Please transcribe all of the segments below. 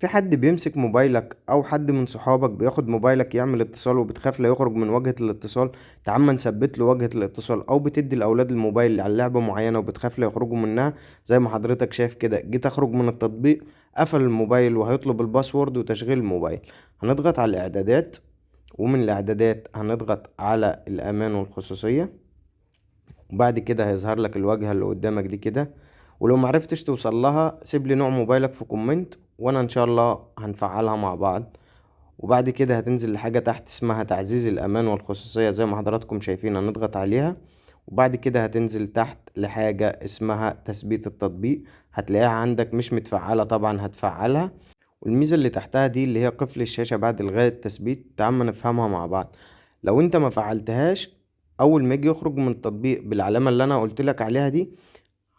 في حد بيمسك موبايلك او حد من صحابك بياخد موبايلك يعمل اتصال وبتخاف لا يخرج من واجهة الاتصال؟ تعال ما نثبت له واجهة الاتصال. او بتدي الاولاد الموبايل على لعبة معينة وبتخاف لا يخرجوا منها، زي ما حضرتك شايف كده، جيت اخرج من التطبيق قفل الموبايل وهيطلب الباسورد وتشغيل الموبايل. هنضغط على الاعدادات، ومن الاعدادات هنضغط على الامان والخصوصية، وبعد كده هيظهر لك الواجهة اللي قدامك دي كده. ولو معرفتش توصل لها سيب لي نوع موبايلك في كومنت وانا ان شاء الله هنفعلها مع بعض. وبعد كده هتنزل لحاجة تحت اسمها تعزيز الامان والخصوصية، زي ما حضراتكم شايفين هنضغط عليها. وبعد كده هتنزل تحت لحاجة اسمها تثبيت التطبيق، هتلاقيها عندك مش متفعلة، طبعا هتفعلها. والميزة اللي تحتها دي اللي هي قفل الشاشة بعد إلغاء التثبيت، تعال ما نفهمها مع بعض. لو انت ما فعلتهاش، اول ما يجي يخرج من التطبيق بالعلامة اللي انا قلت لك عليها دي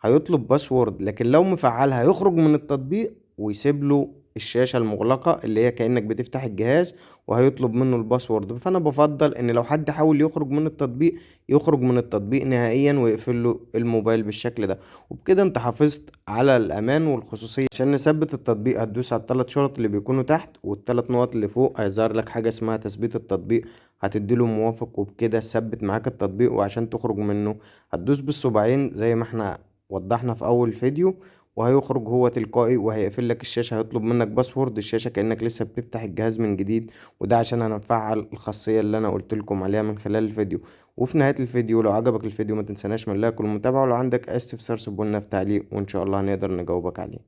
هيطلب باسورد، لكن لو مفعلها هيخرج من التطبيق ويسيب له الشاشة المغلقة اللي هي كأنك بتفتح الجهاز، وهيطلب منه الباسورد. فأنا بفضل إن لو حد حاول يخرج من التطبيق يخرج من التطبيق نهائيا ويقفل له الموبايل بالشكل ده. وبكده انت حافظت على الأمان والخصوصية. عشان نثبت التطبيق هتدوس على الثلاث شرط اللي بيكونوا تحت، والثلاث نقط اللي فوق هيظهر لك حاجة اسمها تثبيت التطبيق، هتديله موافق وبكده ثبت معاك التطبيق. وعشان تخرج منه هتدوس بالصباعين زي ما احنا وضحنا في اول فيديو، وهيخرج هو تلقائي وهيقفل لك الشاشة، هيطلب منك باسورد الشاشة كأنك لسه بتفتح الجهاز من جديد. وده عشان هنفعل الخاصية اللي انا قلت لكم عليها من خلال الفيديو. وفي نهاية الفيديو لو عجبك الفيديو ما تنسناش من اللايك والمتابعة، ولو عندك اي استفسار سيبولنا في تعليق وان شاء الله هنقدر نجاوبك عليه.